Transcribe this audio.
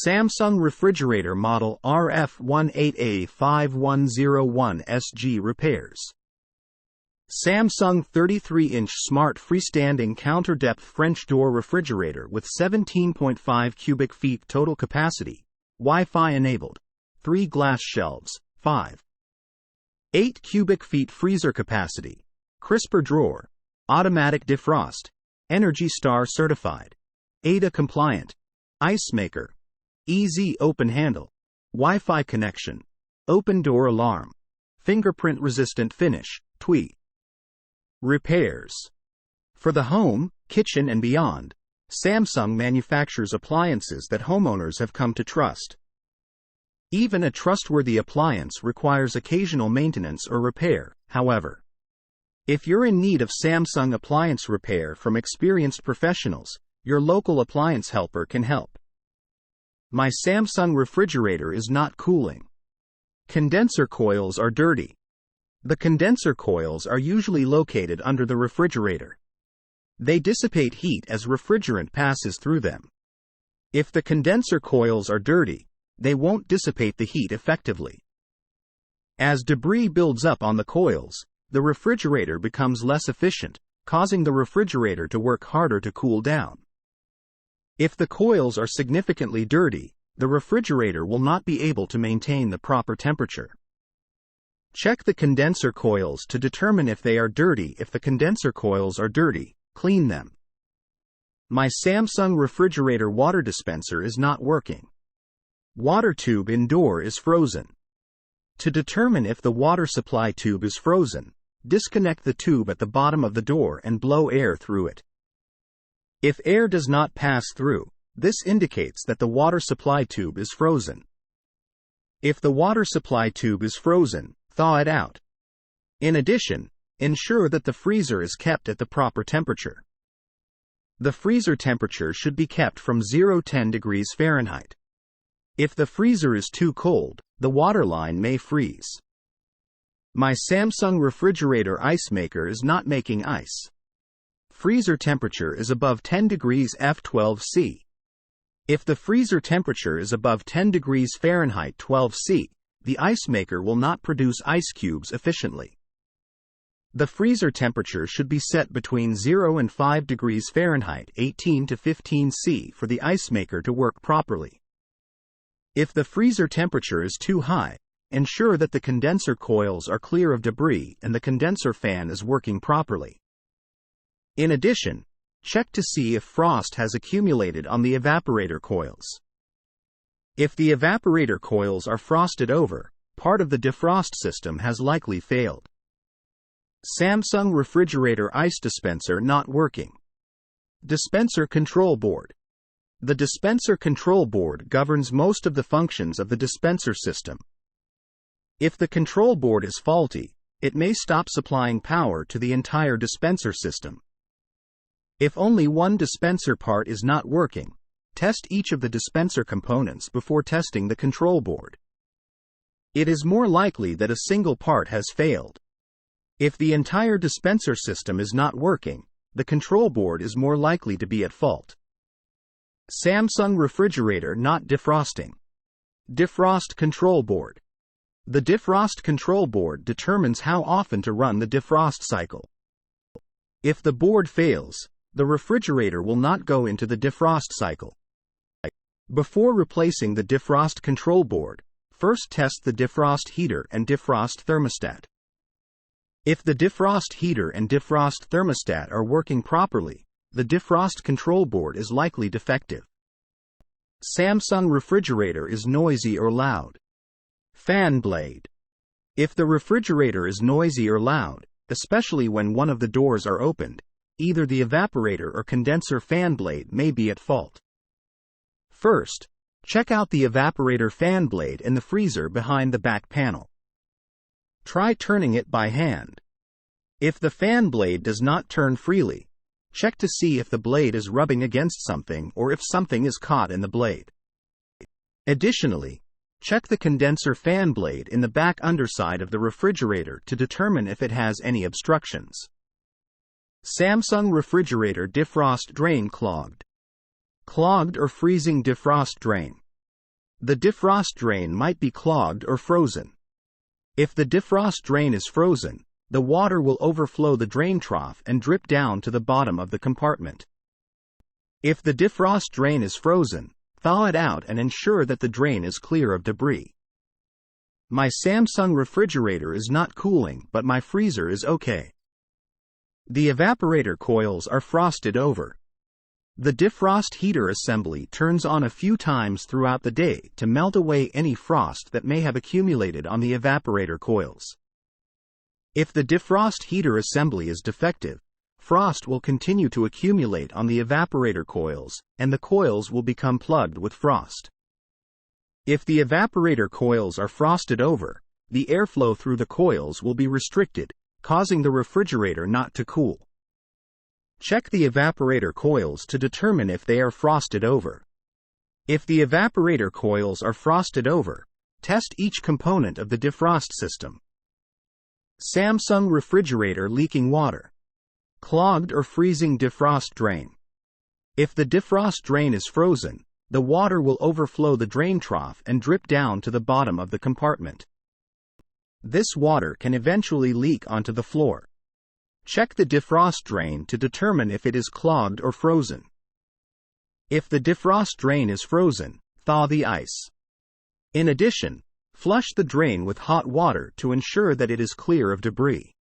Samsung refrigerator model RF18A5101SG repairs. Samsung 33-inch smart freestanding counter-depth French door refrigerator with 17.5 cubic feet total capacity, Wi-Fi enabled, 3 glass shelves, 5.8 cubic feet freezer capacity, crisper drawer, automatic defrost, Energy Star certified, ADA compliant, ice maker, easy open handle, Wi-Fi connection, open door alarm, fingerprint resistant finish, TWI. Repairs. For the home, kitchen and beyond, Samsung manufactures appliances that homeowners have come to trust. Even a trustworthy appliance requires occasional maintenance or repair, however. If you're in need of Samsung appliance repair from experienced professionals, your local appliance helper can help. My Samsung refrigerator is not cooling. Condenser coils are dirty. The condenser coils are usually located under the refrigerator. They dissipate heat as refrigerant passes through them. If the condenser coils are dirty, they won't dissipate the heat effectively. As debris builds up on the coils, the refrigerator becomes less efficient, causing the refrigerator to work harder to cool down. If the coils are significantly dirty, the refrigerator will not be able to maintain the proper temperature. Check the condenser coils to determine if they are dirty. If the condenser coils are dirty, clean them. My Samsung refrigerator water dispenser is not working. Water tube in door is frozen. To determine if the water supply tube is frozen, disconnect the tube at the bottom of the door and blow air through it. If air does not pass through, this indicates that the water supply tube is frozen. If the water supply tube is frozen, thaw it out. In addition, ensure that the freezer is kept at the proper temperature. The freezer temperature should be kept from 0-10 degrees Fahrenheit. If the freezer is too cold, the water line may freeze. My Samsung refrigerator ice maker is not making ice. Freezer temperature is above 10 degrees F12C. If the freezer temperature is above 10 degrees Fahrenheit 12C, the ice maker will not produce ice cubes efficiently. The freezer temperature should be set between 0 and 5 degrees Fahrenheit 18 to 15C for the ice maker to work properly. If the freezer temperature is too high, ensure that the condenser coils are clear of debris and the condenser fan is working properly. In addition, check to see if frost has accumulated on the evaporator coils. If the evaporator coils are frosted over, part of the defrost system has likely failed. Samsung refrigerator ice dispenser not working. Dispenser control board. The dispenser control board governs most of the functions of the dispenser system. If the control board is faulty, it may stop supplying power to the entire dispenser system. If only one dispenser part is not working, test each of the dispenser components before testing the control board. It is more likely that a single part has failed. If the entire dispenser system is not working, the control board is more likely to be at fault. Samsung refrigerator not defrosting. Defrost control board. The defrost control board determines how often to run the defrost cycle. If the board fails, the refrigerator will not go into the defrost cycle. Before replacing the defrost control board, first test the defrost heater and defrost thermostat. If the defrost heater and defrost thermostat are working properly, the defrost control board is likely defective. Samsung refrigerator is noisy or loud. Fan blade. If the refrigerator is noisy or loud, especially when one of the doors are opened, either the evaporator or condenser fan blade may be at fault. First, check out the evaporator fan blade in the freezer behind the back panel. Try turning it by hand. If the fan blade does not turn freely, check to see if the blade is rubbing against something or if something is caught in the blade. Additionally, check the condenser fan blade in the back underside of the refrigerator to determine if it has any obstructions. Samsung refrigerator defrost drain clogged. Clogged or freezing defrost drain. The defrost drain might be clogged or frozen. If the defrost drain is frozen, the water will overflow the drain trough and drip down to the bottom of the compartment. If the defrost drain is frozen, thaw it out and ensure that the drain is clear of debris. My Samsung refrigerator is not cooling, but my freezer is okay. The evaporator coils are frosted over. The defrost heater assembly turns on a few times throughout the day to melt away any frost that may have accumulated on the evaporator coils. If the defrost heater assembly is defective, frost will continue to accumulate on the evaporator coils, and the coils will become plugged with frost. If the evaporator coils are frosted over, the airflow through the coils will be restricted, causing the refrigerator not to cool. Check the evaporator coils to determine if they are frosted over. If the evaporator coils are frosted over, test each component of the defrost system. Samsung refrigerator leaking water. Clogged or freezing defrost drain. If the defrost drain is frozen, the water will overflow the drain trough and drip down to the bottom of the compartment. This water can eventually leak onto the floor. Check the defrost drain to determine if it is clogged or frozen. If the defrost drain is frozen, thaw the ice. In addition, flush the drain with hot water to ensure that it is clear of debris.